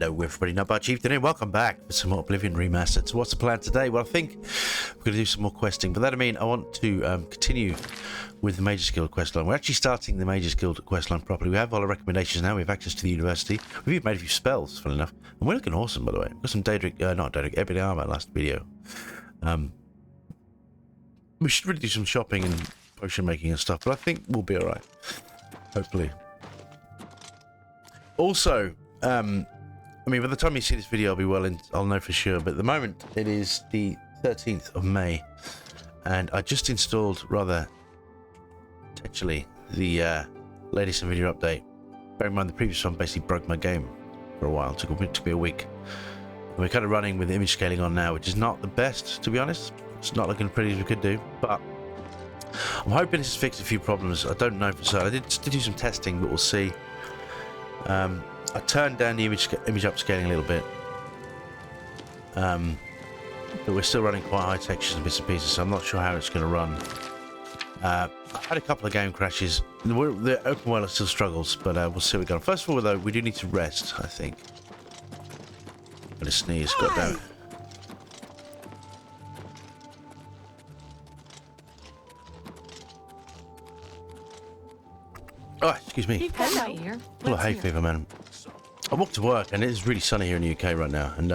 Hello everybody, NutbarChieftain here. Welcome back for some more Oblivion Remastered. So what's the plan today? Well, I think we're going to do some more questing, but that I mean I want to continue with the Mages Guild questline. We're actually starting the Mages Guild questline properly. We have all our recommendations now. We have access to the university. We've even made a few spells, funnily enough. And we're looking awesome, by the way. We've got some Daedric, not Daedric, ebony armor last video. We should really do some shopping and potion making and stuff, but I think we'll be alright. Hopefully. Also, I mean, by the time you see this video, I'll know for sure. But at the moment, it is the 13th of May, and I just installed, rather potentially, the latest NVIDIA update. Bear in mind, the previous one basically broke my game for a while. It took me a week. And we're kind of running with image scaling on now, which is not the best, to be honest. It's not looking as pretty as we could do, but I'm hoping this has fixed a few problems. I don't know for certain. I did do some testing, but we'll see. I turned down the image upscaling a little bit, but we're still running quite high textures and bits and pieces, so I'm not sure how it's going to run. I've had a couple of game crashes. The open world still struggles, but we'll see what we got. First of all, though, we do need to rest, I think. I'm going to sneeze, goddammit. Oh, excuse me. Full of hay fever, man. I walked to work, and it is really sunny here in the UK right now, and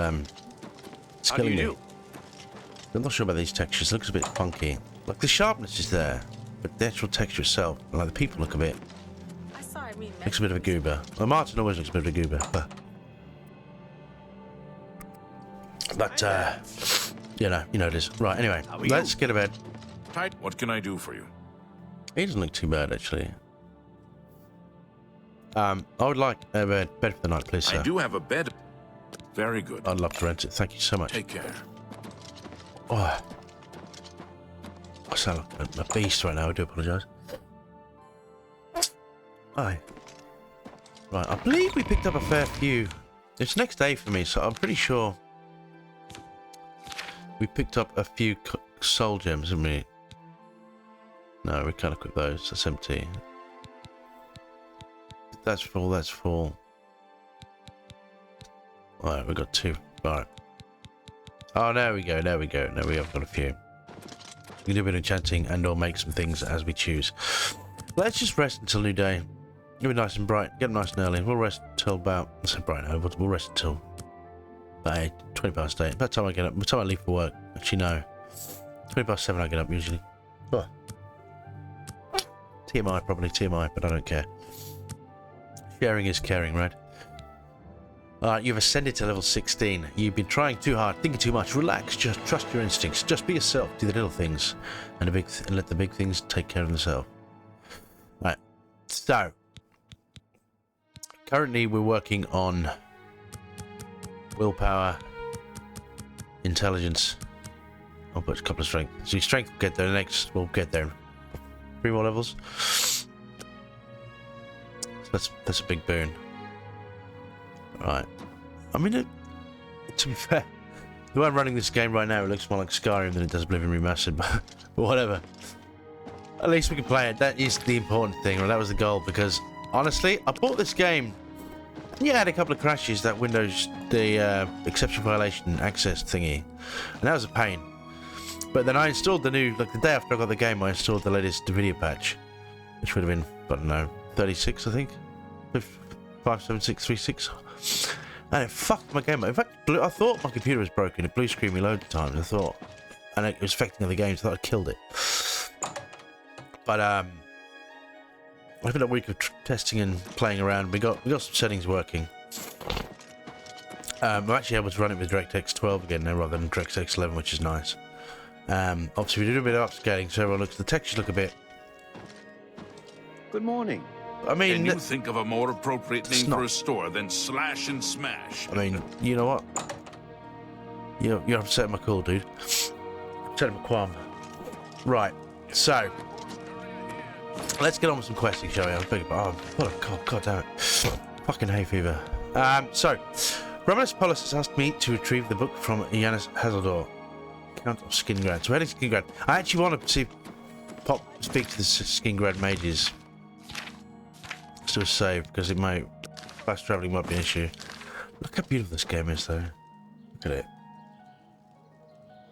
it's killing me. I'm not sure about these textures. It looks a bit funky. Like, the sharpness is there, but the actual texture itself, like the people look a bit... looks a bit of a goober. Well, Martin always looks a bit of a goober, but you know it is. Right, anyway, let's get to bed. What can I do for you? He doesn't look too bad, actually. I would like a bed for the night, please, sir. I do have a bed. Very good. I'd love to rent it. Thank you so much. Take care. Oh, I sound like a beast right now. I do apologise. Aye. Right, I believe we picked up a fair few. It's next day for me, so I'm pretty sure we picked up a few soul gems, didn't we? No, we can't equip those. That's empty. That's full, that's full. Alright, we got two. Alright. Oh, there we go, there we go. Now we have got a few. We can do a bit of enchanting and or make some things as we choose. Let's just rest until new day. It'll be nice and bright. Get nice and early. We'll rest until about... I said bright now. We'll rest until about 20 past 8. By the time I get up, by the time I leave for work. Actually, no. 20 past 7 I get up usually. Oh. TMI, probably TMI, but I don't care. Sharing is caring, right? You've ascended to level 16. You've been trying too hard, thinking too much. Relax, just trust your instincts. Just be yourself. Do the little things, and let the big things take care of themselves. Right. So, currently we're working on willpower, intelligence. I'll put a couple of strength. So, strength will get there. Next, we'll get there. 3 more levels. That's a big boon. Right. I mean, to be fair, the way I'm running this game right now, it looks more like Skyrim than it does Oblivion Remastered, but whatever. At least we can play it. That is the important thing, or that was the goal, because honestly, I bought this game. Yeah, I had a couple of crashes, that Windows, the exception violation access thingy, and that was a pain. But then I installed the new, like the day after I got the game, I installed the latest video patch, which would have been, I don't know, 36, I think. 57636, and it fucked my game up. In fact, I thought my computer was broken. It blue screened me loads of times. I thought, and it was affecting other games. I thought I killed it. But I've been a week of testing and playing around. We got some settings working. I'm actually able to run it with DirectX 12 again now rather than DirectX 11, which is nice. Obviously, we do a bit of upscaling, so everyone the textures look a bit. Good morning. I mean, can you think of a more appropriate name for a store than Slash and Smash? I mean, you know what? You're upsetting my cool, dude. Upsetting my qualm. Right, so let's get on with some questing, shall we? I'm thinking, oh, God damn it. Fucking hay fever. So, Romulus Polis has asked me to retrieve the book from Yanis Hazeldor, Count of Skingrad. So, heading to Skingrad. I actually want to see speak to the Skingrad mages. Do a save because it might fast traveling might be an issue. Look how beautiful this game is, though. Look at it.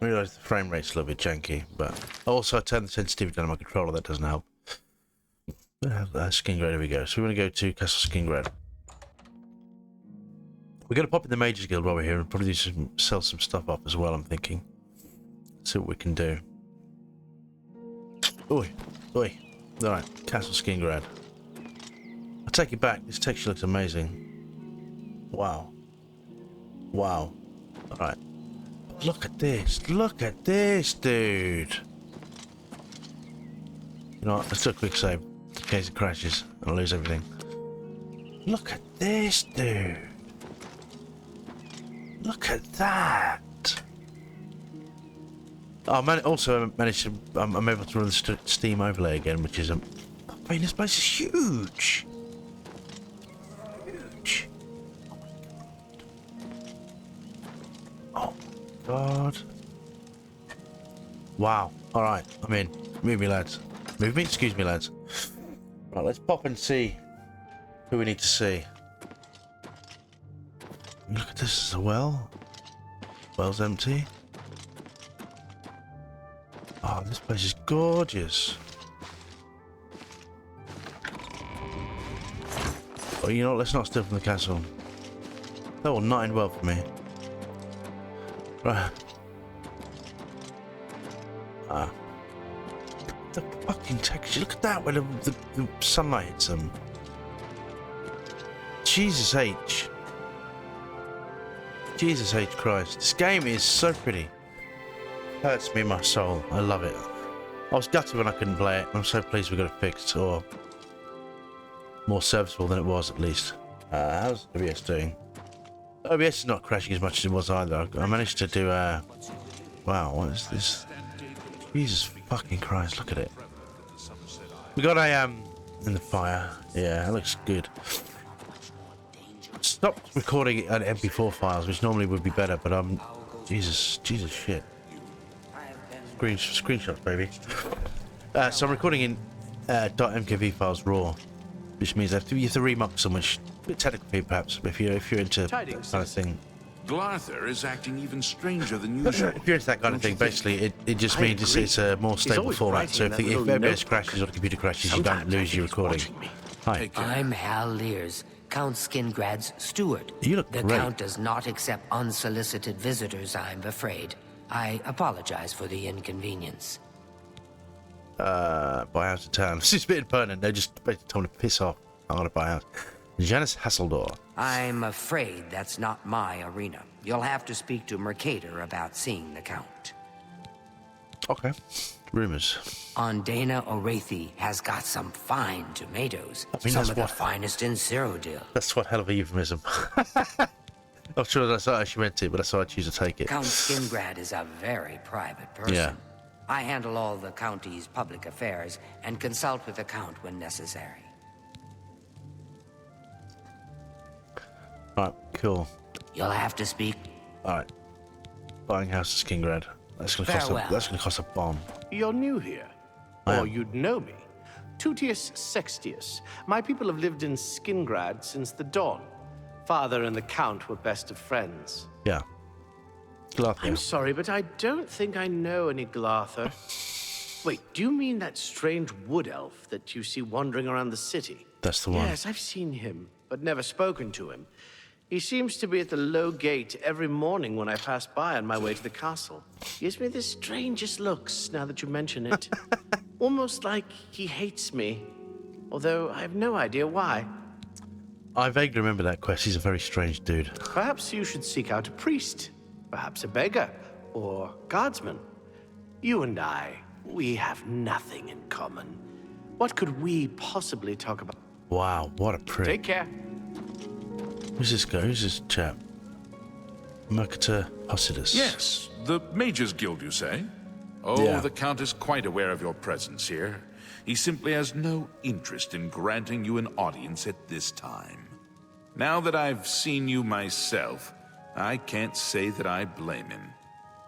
I realise the frame rate's a little bit janky, but also I turned the sensitivity down on my controller. That doesn't help. Skingrad, here we go. So we want to go to Castle Skingrad. We're going to pop in the Mages Guild while we're here and probably sell some stuff up as well, I'm thinking. See what we can do. Oi, oi. Alright, Castle Skingrad. I take it back. This texture looks amazing. Wow. Wow. Alright. Look at this. Look at this, dude. You know what? Let's do a quick save. In case it crashes and I lose everything. Look at this, dude. Look at that. Oh, also managed to. I'm able to run the Steam overlay again, which is I mean, this place is huge. Huge. Oh God. Wow. All right. I'm in. Move me, lads. Move me. Excuse me, lads. Right. Let's pop and see who we need to see. Look at this as well. Well's empty. Oh, this place is gorgeous. Oh, you know what? Let's not steal from the castle. That will not end well for me. Right. The fucking texture. Look at that when the sunlight hits them. Jesus H. Jesus H. Christ. This game is so pretty. Hurts me in my soul. I love it. I was gutted when I couldn't play it. I'm so pleased we got it fixed, or more serviceable than it was at least. How's OBS doing? OBS is not crashing as much as it was either. I managed to do wow, what is this? Jesus fucking Christ, look at it. We got a in the fire. Yeah, that looks good. Stopped recording at MP4 files, which normally would be better, but Jesus shit. Screenshots, baby. So I'm recording in .mkv files raw, which means you have to remux them, which a bit technical perhaps, if you're into that kind of thing. Glarther is acting even stranger than usual. If you're into that kind of thing, basically it just means it's a more stable format. So if OBS crashes or the computer crashes, you don't lose your recording. Hi. I'm Hal Lears, Count Skingrad's steward. You look The great. Count does not accept unsolicited visitors, I'm afraid. I apologize for the inconvenience. Buy a house in town. This is a bit impertinent. They just basically told me to piss off. I'm gonna buy a house. Janice Hasseldor. I'm afraid that's not my arena. You'll have to speak to Mercator about seeing the Count. Okay. Rumors. Ondana Orethi has got some fine tomatoes. I mean, some that's of the what- finest in Cyrodiil. That's one hell of a euphemism. I'm sure that's not how she meant it, but that's how I choose to take it. Count Skingrad is a very private person. Yeah. I handle all the county's public affairs and consult with the Count when necessary. Alright, cool. You'll have to speak. Alright. Buying house to Skingrad. That's gonna cost a bomb. You're new here. I Or am. you'd know me. Tutius Sextius. My people have lived in Skingrad since the dawn. Father and the Count were best of friends. Yeah. Glarther. I'm sorry, but I don't think I know any Glarther. Wait, do you mean that strange wood elf that you see wandering around the city? That's the one. Yes, I've seen him, but never spoken to him. He seems to be at the low gate every morning when I pass by on my way to the castle. He gives me the strangest looks, now that you mention it. Almost like he hates me, although I have no idea why. I vaguely remember that quest. He's a very strange dude. Perhaps you should seek out a priest, perhaps a beggar, or guardsman. You and I, we have nothing in common. What could we possibly talk about? Wow, what a prick. Take care. Who's this guy? Who's this chap? Mercator Hosidus. Yes, the Mages Guild, you say? Oh, Yeah. the Count is quite aware of your presence here. He simply has no interest in granting you an audience at this time. Now that I've seen you myself, I can't say that I blame him.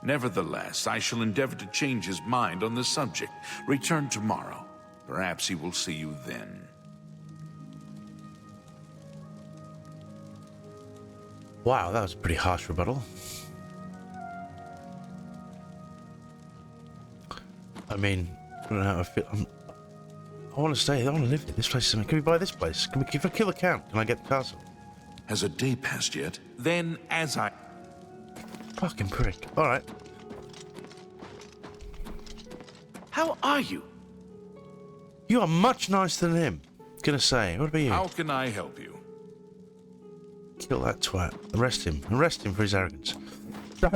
Nevertheless, I shall endeavor to change his mind on the subject. Return tomorrow. Perhaps he will see you then. Wow, that was a pretty harsh rebuttal. I mean, I don't know how I feel. I want to stay here. I want to live here. This place is amazing. Can we buy this place? Can we, if I kill the count, can I get the castle? Has a day passed yet? Then, as I... Fucking prick. Alright. How are you? You are much nicer than him. Gonna say. What about you? How can I help you? Kill that twat. Arrest him. Arrest him for his arrogance. So,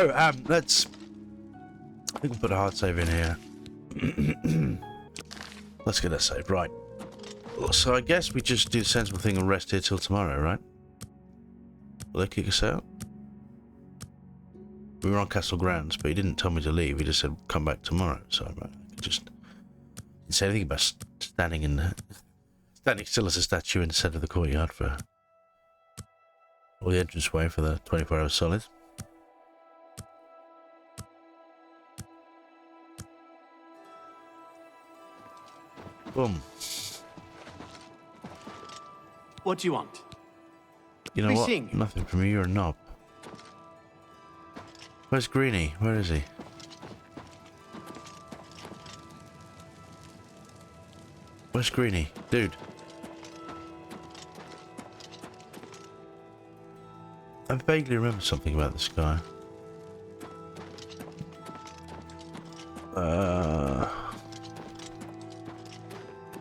let's... We can put a hard save in here. Let's get that saved. Right. So I guess we just do the sensible thing and rest here till tomorrow, right? Will they kick us out? We were on castle grounds, but he didn't tell me to leave. He just said, come back tomorrow. So I could just... Didn't say anything about standing still as a statue in the centre of the courtyard for... Or the entranceway for the 24 hours solid. Boom. What do you want? You know Be what? seeing you. Nothing from you. You're a knob. Where's Greenie? Where is he? Where's Greenie? Dude. I vaguely remember something about this guy.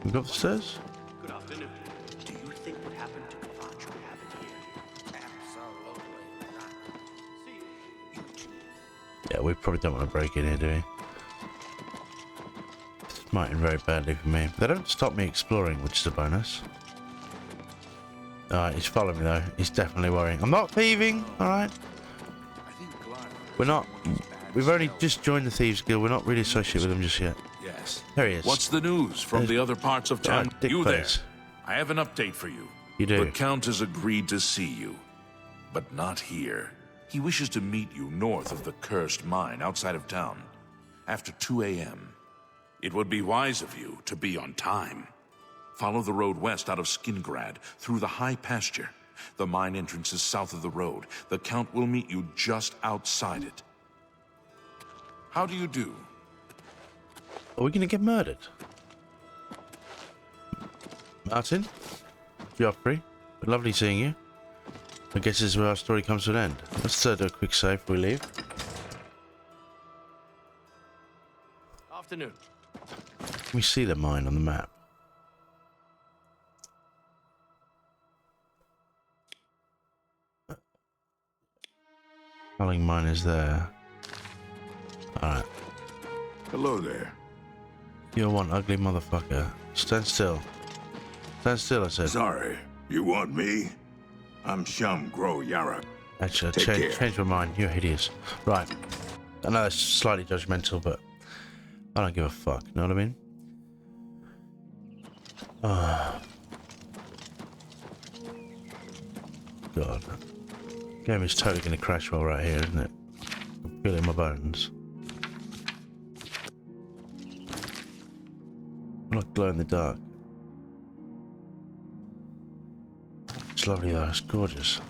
We go upstairs? Good afternoon. Do you think what happened to Kvatch would happen here? Absolutely not. Yeah, we probably don't want to break in here, do we? This might end very badly for me. They don't stop me exploring, which is a bonus. Alright, he's following me though. He's definitely worrying. I'm not thieving, alright? We're not... We've only just joined the Thieves Guild. We're not really associated with them just yet. Yes. There he is. What's the news from the other parts of town? Dick You there? face. I have an update for you. You do? The Count has agreed to see you, but not here. He wishes to meet you north of the cursed mine outside of town, after 2 a.m. It would be wise of you to be on time. Follow the road west out of Skingrad, through the high pasture. The mine entrance is south of the road. The Count will meet you just outside it. How do you do? Are we going to get murdered? Martin? Joffrey? Lovely seeing you. I guess this is where our story comes to an end. Let's do a quick save before we leave. Afternoon. Can we see the mine on the map? Culling mine is there. Alright. Hello there. You're one ugly motherfucker. Stand still. Stand still, I said. Sorry. You want me? I'm Shum Gro Yarak. Actually, Take care. change my mind. You're hideous. Right. I know it's slightly judgmental, but I don't give a fuck. You know what I mean? Oh. God. Game is totally going to crash while right here, isn't it? I feel it in my bones. I'm not glow in the dark. It's lovely though, it's gorgeous.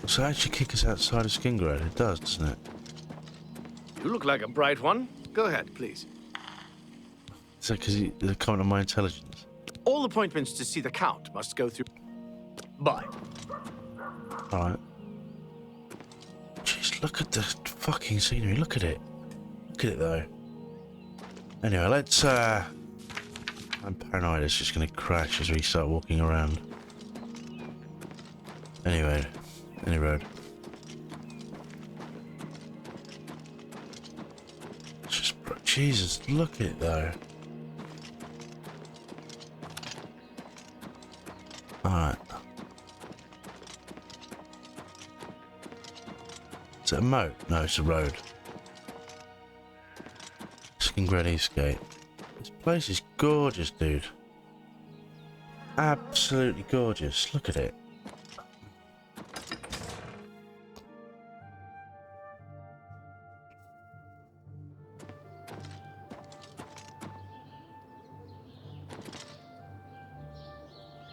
So it actually kick us outside of Skingrad? It does, doesn't it? You look like a bright one. Go ahead, please. Is that because they're coming on my intelligence? All appointments to see the Count must go through... Bye. Alright. Jeez, look at the fucking scenery. Look at it. Look at it, though. Anyway, let's, I'm paranoid it's just gonna crash as we start walking around. Anyway, any road. It's just... Jesus, look at it, though. Alright. Is it a moat? No, it's a road. Skingrad Eastgate. This place is gorgeous, dude. Absolutely gorgeous. Look at it.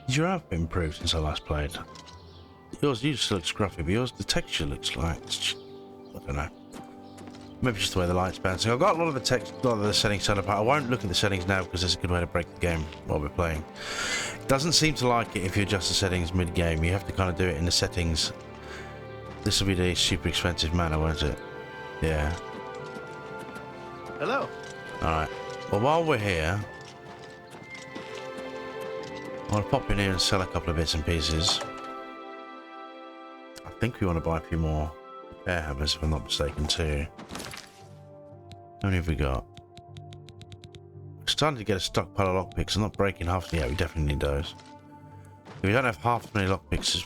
Has your outfit improved since I last played? Yours used to look scruffy, but yours, the texture looks like... I don't know. Maybe just the way the light's bouncing. I've got a lot of the settings set up. I won't look at the settings now because it's a good way to break the game while we're playing. It doesn't seem to like it if you adjust the settings mid-game. You have to kind of do it in the settings. This will be the super expensive manner, won't it? Yeah. Hello. Alright. Well, while we're here, I want to pop in here and sell a couple of bits and pieces. I think we want to buy a few more air hammers, if I'm not mistaken, too. How many have we got? We're starting to get a stockpile of lockpicks. I'm not breaking half. Yeah, we definitely need those. If we don't have half as many lockpicks as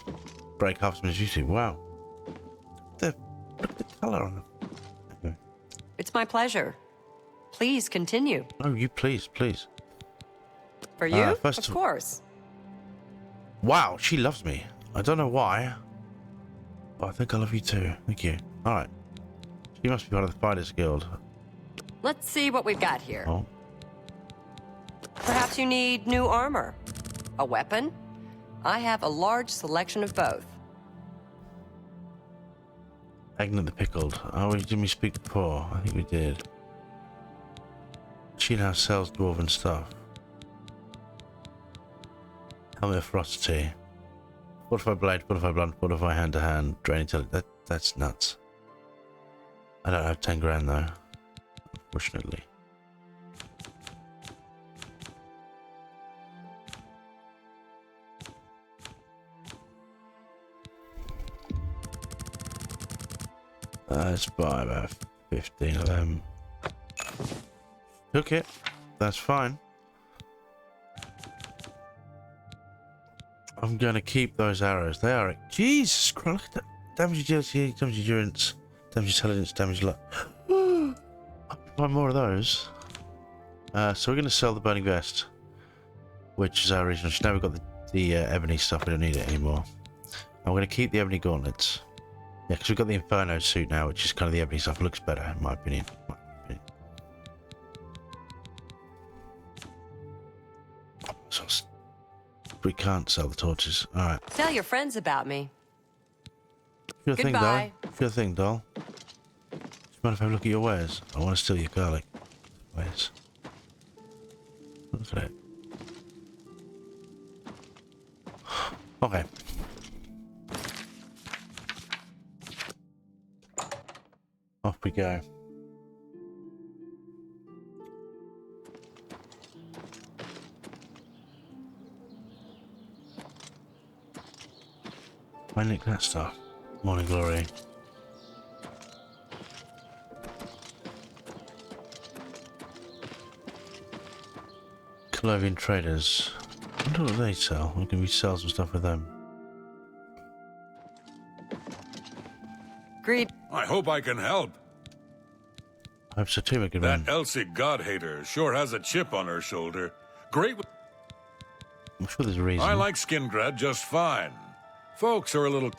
break half as many as you do. Wow. Look at the colour on them. Okay. It's my pleasure. Please continue. Oh, you please. For you? First of course. Wow, she loves me. I don't know why, but I think I love you too. Thank you. Alright. She must be part of the Fighters Guild. Let's see what we've got here. Oh. Perhaps you need new armor. A weapon? I have a large selection of both. Agnes the Pickled. Oh, did we speak before? I think we did. She now sells dwarven stuff. Helmet of Ferocity. Fortify Blade, Fortify Blunt, Fortify Hand to Hand, Drain Intelligence. That's nuts. I don't have 10 grand though, unfortunately. Let's buy about 15 of them. Took it. That's fine. I'm going to keep those arrows. They are... Jesus Christ. Look at that. Damage agility, damage endurance, damage intelligence, damage luck. I can buy more of those. So we're going to sell the Burning Vest, which is our original. Now we've got the ebony stuff. We don't need it anymore. I'm going to keep the ebony gauntlets. Yeah, because we've got the Inferno suit now, which is kind of the ebony stuff. It looks better, in my opinion. So we can't sell the torches. All right. Tell your friends about me. Sure thing, doll. Goodbye. Sure thing, doll. Just mind if I look at your wares? I want to steal your garlic wares. Look at it. Okay. Off we go. I nick that stuff. Morning glory. Clovian traders. I wonder what they sell. We can sell some stuff with them. Greed. I hope I can help. I hope so too, my good That man. Elsie God-hater sure has a chip on her shoulder. Great. I'm sure there's a reason. I like Skingrad just fine. Folks are a little...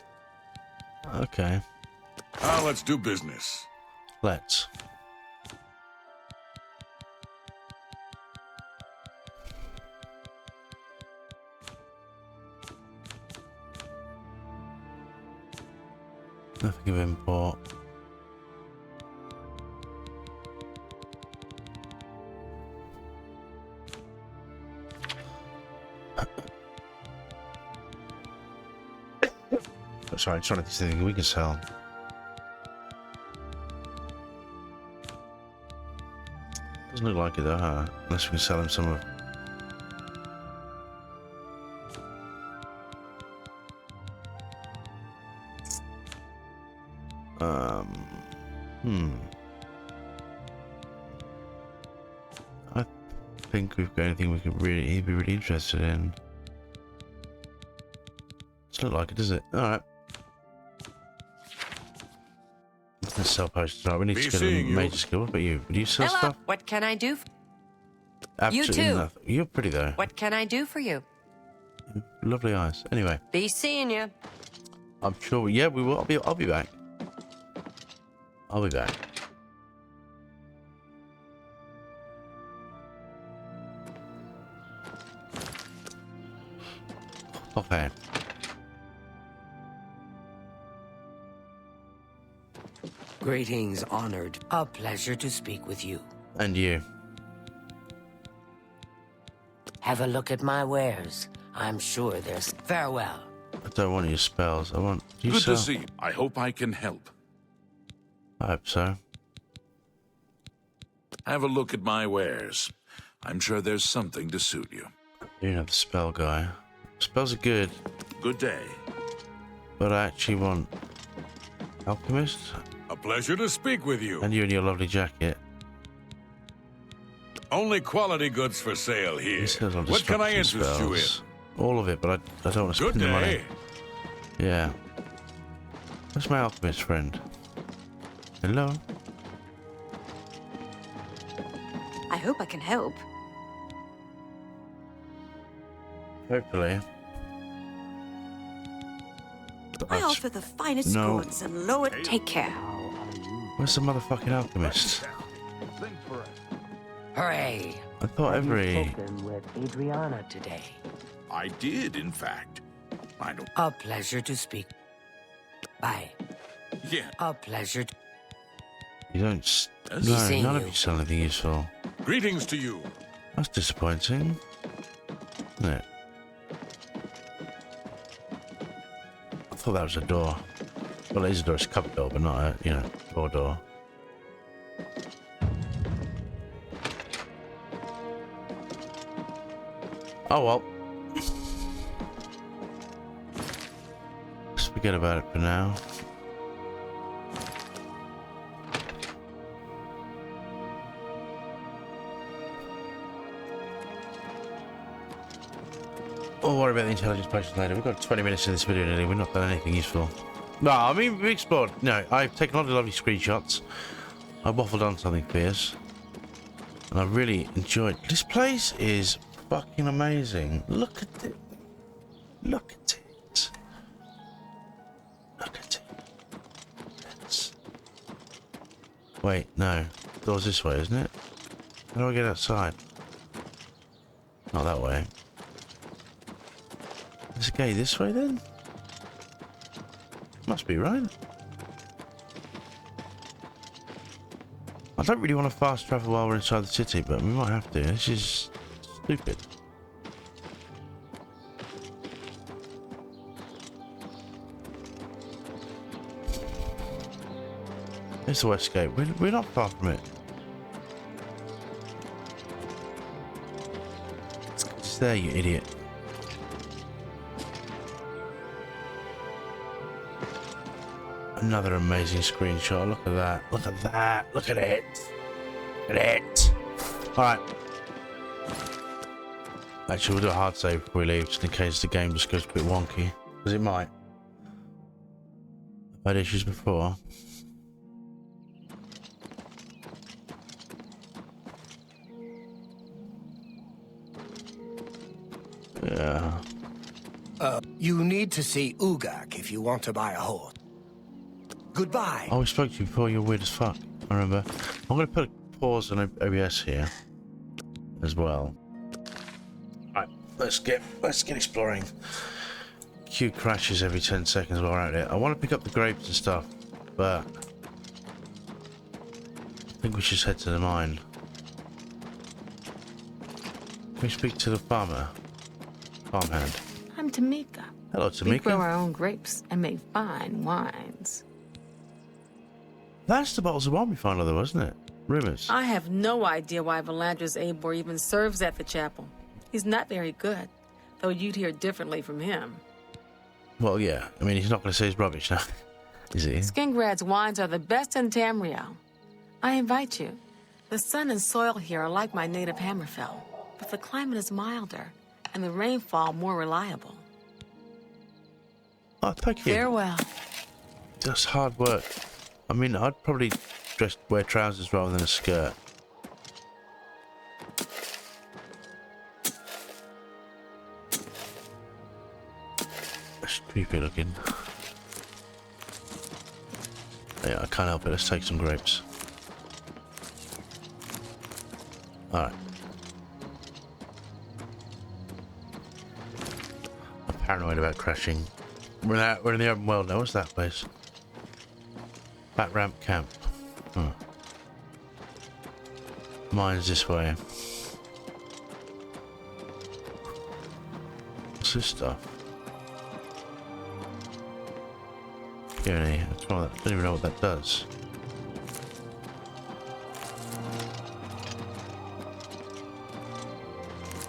Okay. Now let's do business. Let's. Nothing of import. Oh, sorry, I'm trying to think we can sell. Doesn't look like it though, huh? Unless we can sell him some of... I think we've got anything we could he'd be really interested in. Doesn't look like it, does it? Alright. Let's sell posters. Right, we need to get a major skill. What about you? Do you sell Hello. stuff? What can I do? Absolutely You too. nothing. You're pretty though. What can I do for you? Lovely eyes. Anyway, Be seeing you. I'm sure. Yeah, we will. I'll be back. I'll be back. Okay. Greetings, honored. A pleasure to speak with you. And you. Have a look at my wares. I'm sure there's... Farewell. I don't want your spells. I want you. Good sell. to see you. I hope I can help. I hope so. Have a look at my wares. I'm sure there's something to suit you. You're not the spell guy. Spells are good, Good day. but I actually want alchemist A pleasure to speak with you. and you in your lovely jacket. Only quality goods for sale here. This says on What can I destruction interest you in? spells. All of it, but I don't want to Good spend the money. day. Yeah. Where's my alchemist friend? Hello? I hope I can help. Hopefully. I I've- offer the finest No. goods and lower. Take care. Where's the motherfucking alchemist? Hooray! I thought every... Spoken with Adriana today. I did, in fact. I don't... A pleasure to speak. Bye. Yeah. A pleasure to... You don't... Yes. No, Seeing none of you. you sell anything useful. Greetings to you. That's disappointing. Isn't it? I thought that was a door. Well, it is a door. It's a cupboard door, but not a, you know, door. Oh well. Let's forget about it for now. We'll worry about the intelligence potions later. We've got 20 minutes in this video nearly. We've not done anything useful. No, I mean, we explored. No, I've taken a lot of lovely screenshots. I waffled on something fierce. And I really enjoyed. This place is fucking amazing. Look at it. Look at it. Look at it. It's... Wait, no. The door's this way, isn't it? How do I get outside? Not that way. Is the gate this way then? Must be right. I don't really want to fast travel while we're inside the city, but we might have to. This is stupid. It's the west gate. We're not far from it. It's there, you idiot. Another amazing screenshot. Look at that. Look at that. Look at it. Look at it. Alright. Actually, we'll do a hard save before we leave, just in case the game just goes a bit wonky. Because it might. I've had issues before. Yeah. You need to see Ugak if you want to buy a horse. Goodbye. Oh, we spoke to you before. You're weird as fuck. I remember. I'm going to put a pause on OBS here as well. Alright, let's get exploring. Queue crashes every 10 seconds while we're at it. I want to pick up the grapes and stuff, but I think we should just head to the mine. Can we speak to the farmhand? I'm Tamika. Hello, We grow Tamika. our own grapes and make fine wines. That's the bottles of wine we found, other, wasn't it? Rumors. I have no idea why Valandra's Eibor even serves at the chapel. He's not very good, though you'd hear differently from him. Well, yeah. I mean, he's not going to say he's rubbish now, is he? Skingrad's wines are the best in Tamriel. I invite you. The sun and soil here are like my native Hammerfell, but the climate is milder and the rainfall more reliable. Oh, thank you. Farewell. That's hard work. I mean, I'd probably wear trousers rather than a skirt. That's creepy looking. Yeah, I can't help it. Let's take some grapes. Alright. paranoid about crashing. We're in the open world now. What's that place? Back ramp camp. Mine's this way. What's this stuff? I don't even know what that does.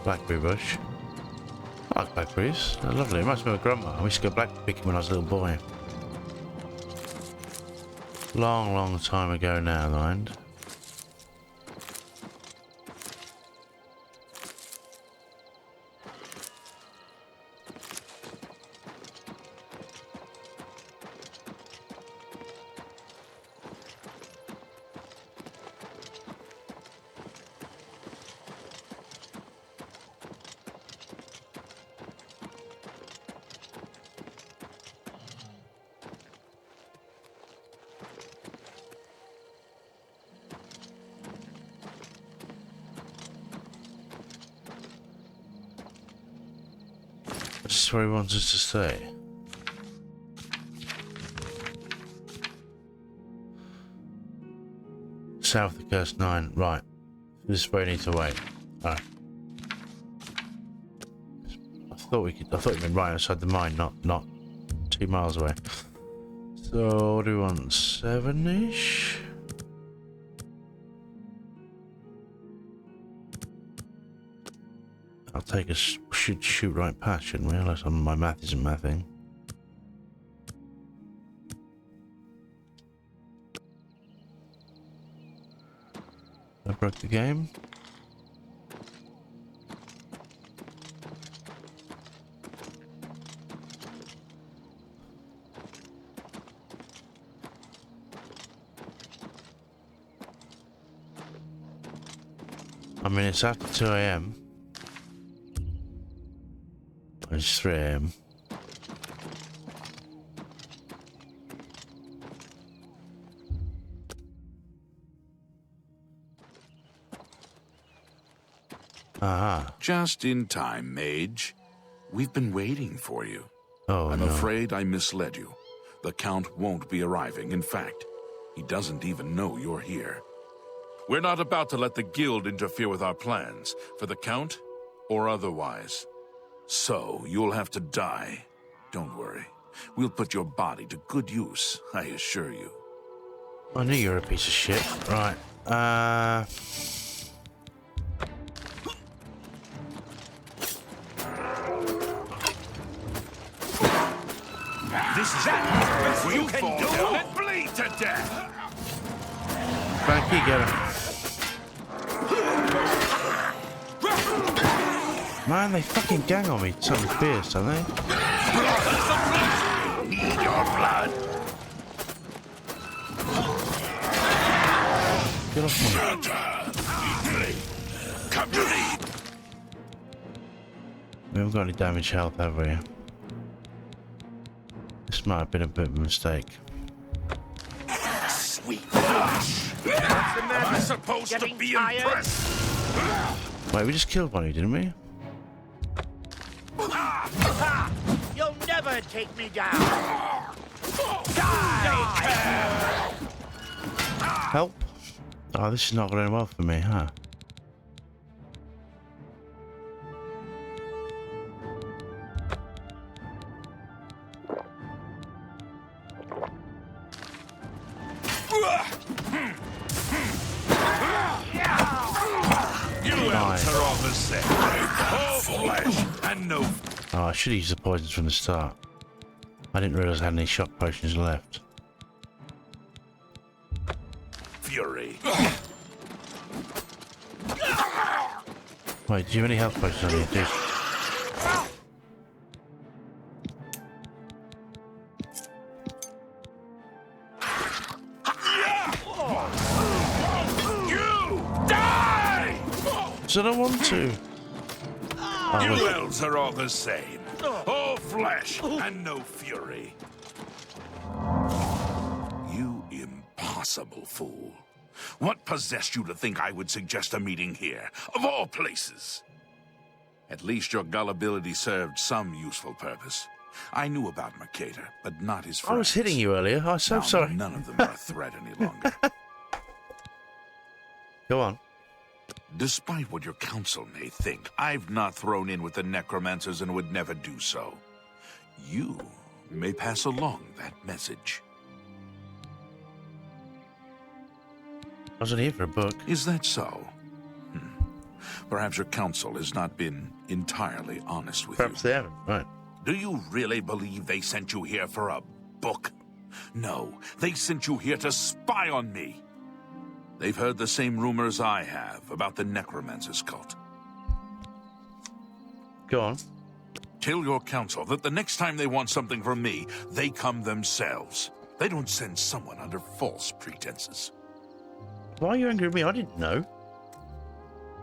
Blackberry bush. I like blackberries. They're lovely. It reminds me of my grandma. I used to go blackberry picking when I was a little boy. Long, long time ago now, mind. This is where he wants us to stay. South of the Curse 9, right. This is where we need to wait. Alright. I thought it meant right outside the mine, not 2 miles away. So what do we want? 7-ish? I'll take a shoot right past, shouldn't we? Unless my math isn't mathing. I broke the game. I mean, it's after 2 AM. It's 3 AM. Aha. Just in time, mage. We've been waiting for you. Oh, I'm no. afraid I misled you. The Count won't be arriving. In fact, he doesn't even know you're here. We're not about to let the Guild interfere with our plans, for the Count or otherwise. So, you'll have to die. Don't worry. We'll put your body to good use, I assure you. I knew you were a piece of shit. Right. This is that you can do and bleed to death! Frankie, get him. Man, they fucking gang on me. Something fierce, don't they? Need your blood. Get off me. Come to me. We haven't got any damage health, have we? This might have been a bit of a mistake. Sweet gosh. Am I supposed to be impressed? Wait, we just killed one, didn't we? You'll never take me down. Die! Help! Oh, this is not going well for me, huh? You elves are all the same. All flesh and no... Oh, I should have used the poisons from the start. I didn't realise I had any shock potions left. fury. Wait, do you have any health potions on you, dude? I don't want to. You elves are all the same. All flesh and no fury. You impossible fool. What possessed you to think I would suggest a meeting here, of all places? At least your gullibility served some useful purpose. I knew about Mercator, but not his friends. I was hitting you earlier. I'm so sorry. None of them are a threat any longer. Go on. Despite what your council may think, I've not thrown in with the necromancers and would never do so. You may pass along that message. I wasn't here for a book. Is that so? Perhaps your council has not been entirely honest with Perhaps you. they haven't, right. Do you really believe they sent you here for a book? No, they sent you here to spy on me. They've heard the same rumors I have about the Necromancer's cult. Go on. Tell your council that the next time they want something from me, they come themselves. They don't send someone under false pretenses. Why are you angry with me? I didn't know.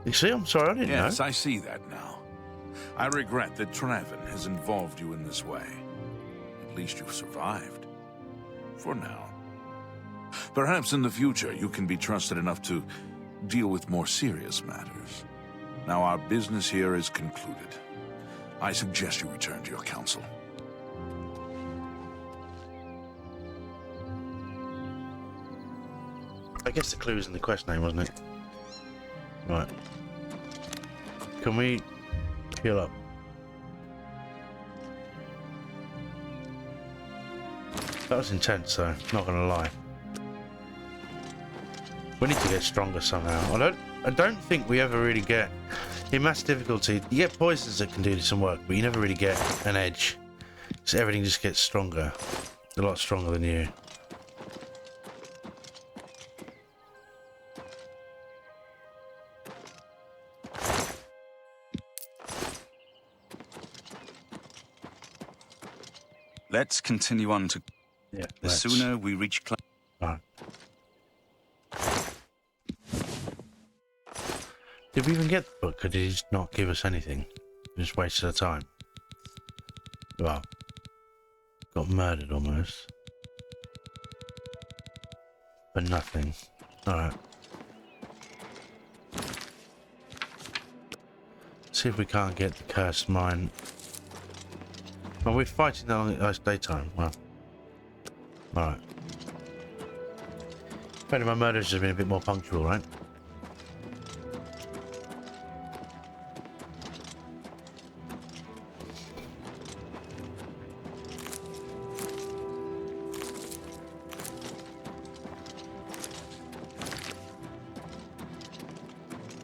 You see, I'm sorry, I didn't know. Yes, I see that now. I regret that Traven has involved you in this way. At least you've survived. For now. Perhaps in the future you can be trusted enough to deal with more serious matters. Now our business here is concluded. I suggest you return to your council. I guess the clue was in the quest name, wasn't it? Right. Can we heal up? That was intense, though. Not gonna lie. We need to get stronger somehow. I don't think we ever really get in mass difficulty. You get poisons that can do some work, but you never really get an edge. So everything just gets stronger, a lot stronger than you. Let's continue on to... Yeah. The sooner we reach... Alright. Did we even get the book, or did he just not give us anything? We just wasted our time. Well, got murdered almost. But nothing. Alright. See if we can't get the cursed mine. Well, we're fighting on daytime. Well, alright. If only my murders have been a bit more punctual, right?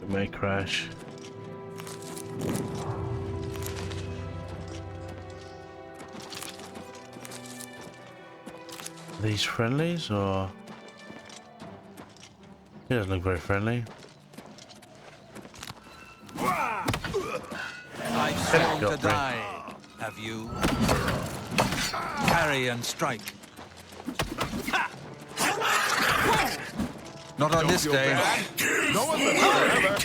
It may crash. Are these friendlies, or... He doesn't look very friendly. I've sworn to die. Have you? Parry and strike. Not on this day. No one will ever...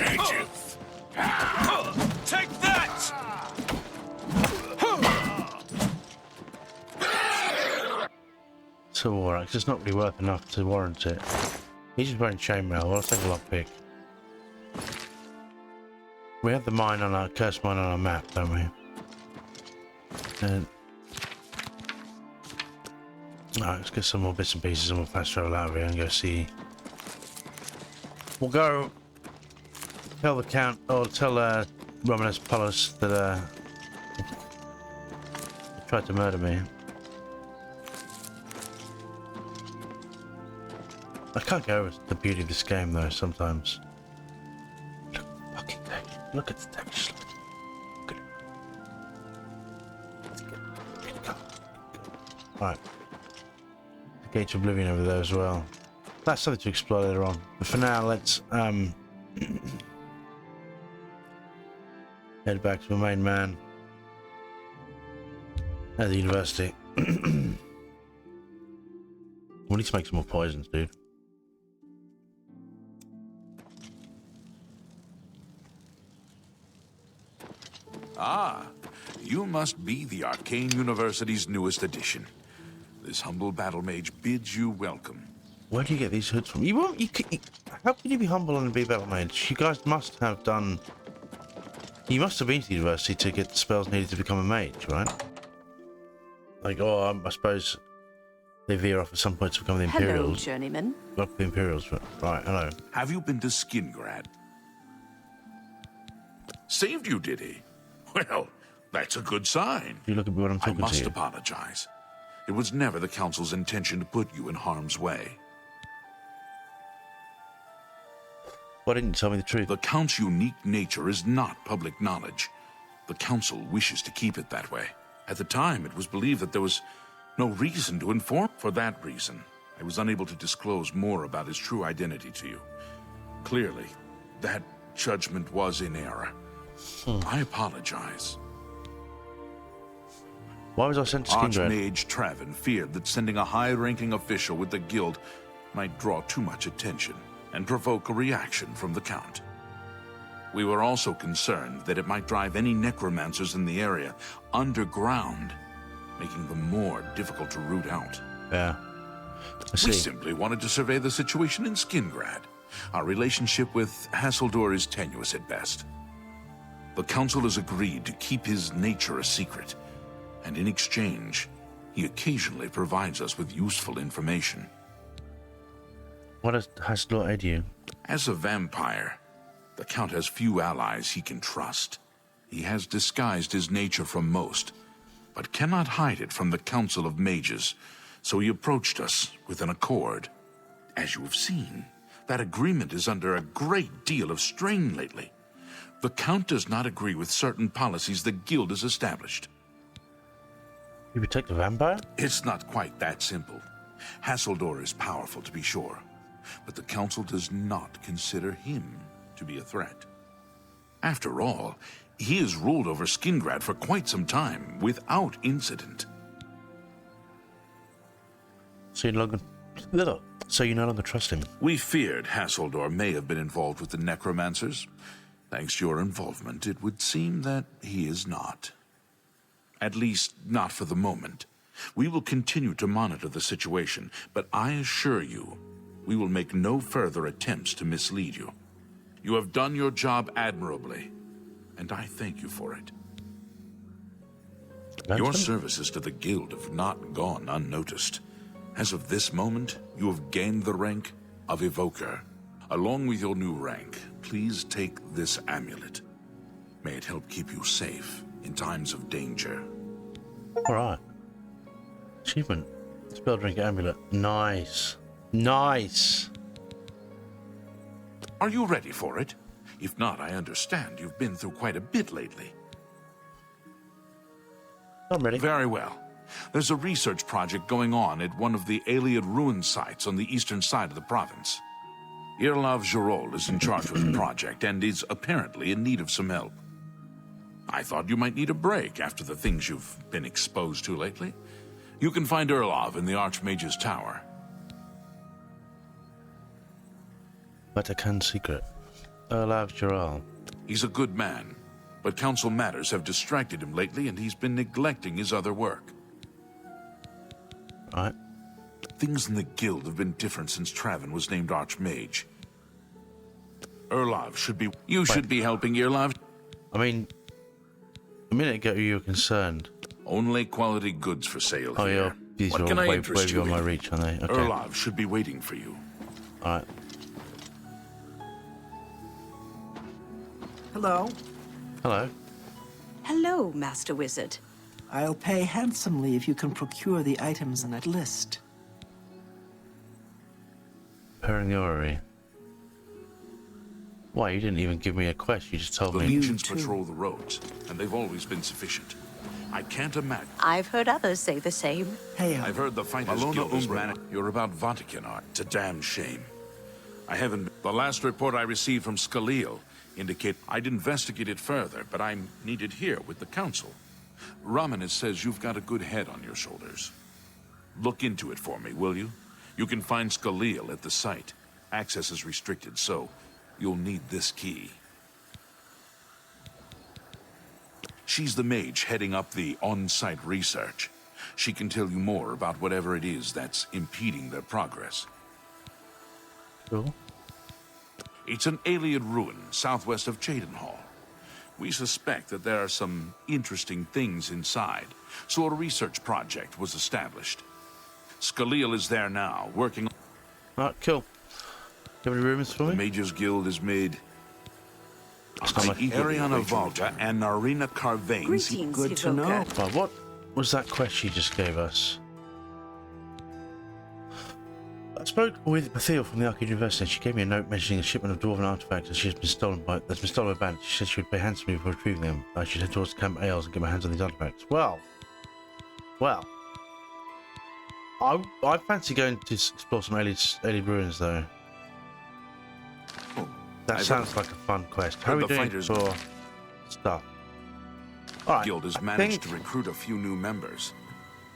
Take that! So Warwick, it's not really worth enough to warrant it. He's just wearing chainmail. Well, I'll take a lockpick. We have the mine on our cursed mine on our map, don't we? And alright, let's get some more bits and pieces and we'll fast travel out of here and go see. We'll go tell the count, or tell Romanus Paulus that he tried to murder me. I can't get over the beauty of this game though sometimes. Look, fucking text. Look at the text. Look at it. Let's go. Alright. The Gates of Oblivion over there as well. That's something to explore later on. But for now, let's head back to the main man at the university. We need to make some more poisons, dude. Ah, you must be the Arcane University's newest addition. This humble battle mage bids you welcome. Where do you get these hoods from? You won't. How can you be humble and be battle mage? You guys must have done You must have been to university to get the spells needed to become a mage, right? Like, I suppose they veer off at some point to become the Imperials. Hello, journeyman. Not the Imperials, but right, hello. Have you been to Skingrad? Saved you, did he? Well, that's a good sign. You look at what I'm talking to. I must apologize. It was never the Council's intention to put you in harm's way. Why didn't you tell me the truth? The Count's unique nature is not public knowledge. The Council wishes to keep it that way. At the time, it was believed that there was no reason to inform. For that reason, I was unable to disclose more about his true identity to you. Clearly, that judgment was in error. I apologize. Why was I sent to Skingrad? Archmage Traven feared that sending a high-ranking official with the guild might draw too much attention and provoke a reaction from the Count. We were also concerned that it might drive any necromancers in the area underground, making them more difficult to root out. Yeah. I see. We simply wanted to survey the situation in Skingrad. Our relationship with Hasseldor is tenuous at best. The Council has agreed to keep his nature a secret, and in exchange, he occasionally provides us with useful information. What does Hasseldor aid you? As a vampire, the Count has few allies he can trust. He has disguised his nature from most, but cannot hide it from the Council of Mages, so he approached us with an accord. As you have seen, that agreement is under a great deal of strain lately. The Count does not agree with certain policies the Guild has established. You protect the vampire? It's not quite that simple. Hasseldor is powerful, to be sure, but the Council does not consider him to be a threat. After all, he has ruled over Skingrad for quite some time, without incident. So you no longer trust him? We feared Hasseldor may have been involved with the necromancers. Thanks to your involvement, it would seem that he is not. At least, not for the moment. We will continue to monitor the situation, but I assure you, we will make no further attempts to mislead you. You have done your job admirably, and I thank you for it. Your services to the Guild have not gone unnoticed. As of this moment, you have gained the rank of Evoker. Along with your new rank, please take this amulet. May it help keep you safe in times of danger. Alright. Achievement. Spell drink amulet. Nice. Nice. Are you ready for it? If not, I understand you've been through quite a bit lately. I'm ready. Very well. There's a research project going on at one of the Iliad ruin sites on the eastern side of the province. Irlav Jirol is in charge of the project and is apparently in need of some help. I thought you might need a break after the things you've been exposed to lately. You can find Irlav in the Archmage's Tower. Vatican secret. Irlav Jirol. He's a good man, but council matters have distracted him lately and he's been neglecting his other work. Right. Things in the guild have been different since Traven was named Archmage. Irlav should be... You should be helping Irlav. I mean, a minute ago you were concerned. Only quality goods for sale here. Yeah, these what are can I way interest you beyond my in? reach, aren't they? Okay. Irlav should be waiting for you. Alright. Hello. Hello. Hello, Master Wizard. I'll pay handsomely if you can procure the items in that list. Perignori. Why, you didn't even give me a quest, you just told The me. legions patrol the roads, and they've always been sufficient. I can't imagine. I've heard others say the same. Hey, I've heard the fighters guild is You're about Vatican art. It's a damn shame. I haven't... The last report I received from Skalil indicate I'd investigate it further, but I'm needed here with the council. Ramanis says you've got a good head on your shoulders. Look into it for me, will you? You can find Skalil at the site. Access is restricted, so you'll need this key. She's the mage heading up the on-site research. She can tell you more about whatever it is that's impeding their progress. Cool. It's an Iliad ruin southwest of Cheydinhall. We suspect that there are some interesting things inside, so a research project was established. Scalil is there now, working... Alright, cool. Do you have any rumors for me? The Mages Guild has made... Like Ariana Volta and Narina Carvain. Greetings, Good to know. Right, what was that quest you just gave us? I spoke with Bethesda from the Arcade University. She gave me a note mentioning a shipment of dwarven artifacts that that's been stolen by bandits. She said she would pay handsomely for retrieving them. I should head towards Camp Ailes and get my hands on these artifacts. Well, I fancy going to explore some alien ruins though. That sounds like a fun quest. How are we doing for stuff? All right, Guild has managed to recruit a few new members.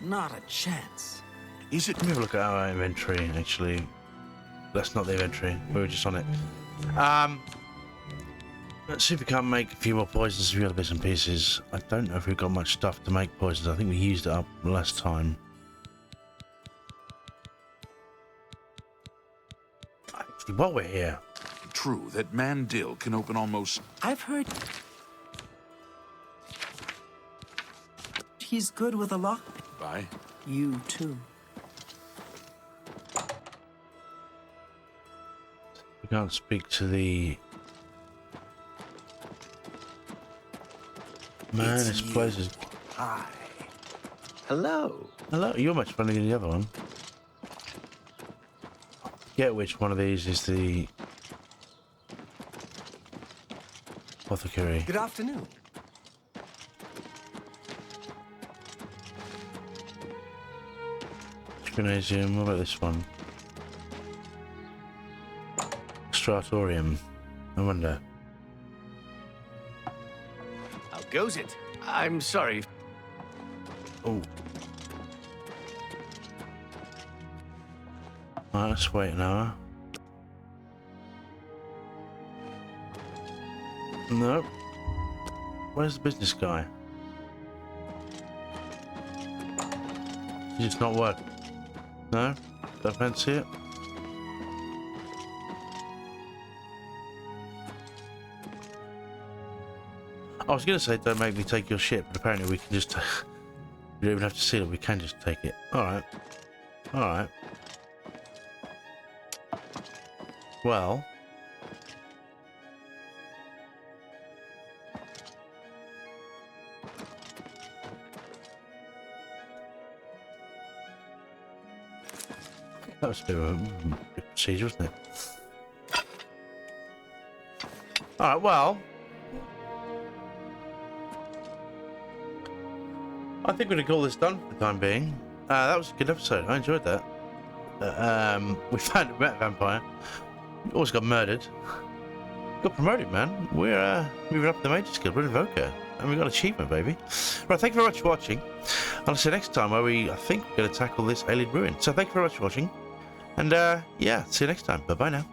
Not a chance. Is it? Let me have a look at our inventory, actually. That's not the inventory. We were just on it. Let's see if we can't make a few more poisons, a few other bits and pieces. I don't know if we've got much stuff to make poisons. I think we used it up last time. Actually, while we're here... True that Mandil can open almost... I've heard... He's good with a lock. Bye. You too. We can't speak to the... Man, this place is... Hi. Hello. Hello, you're much funnier than the other one. Get which one of these is the... Apothecary. Good afternoon. Gymnasium, what about this one? Stratorium. I wonder. How goes it? I'm sorry. Oh. Right, let's wait an hour. No. Where's the business guy? He's just not working. No? Don't fancy it? I was going to say don't make me take your shit, but apparently we can just... we don't even have to seal it, we can just take it. Alright. Alright. Well... That was a bit of a procedure, wasn't it? Alright, well... I think we're going to call this done for the time being. That was a good episode. I enjoyed that. We found a rat vampire. Almost got murdered. Got promoted, man. We're moving up the major skill. We're an Invoker. And we got achievement, baby. Right, thank you very much for watching. And I'll see you next time where I think we're going to tackle this alien ruin. So thank you very much for watching. And yeah, see you next time. Bye-bye now.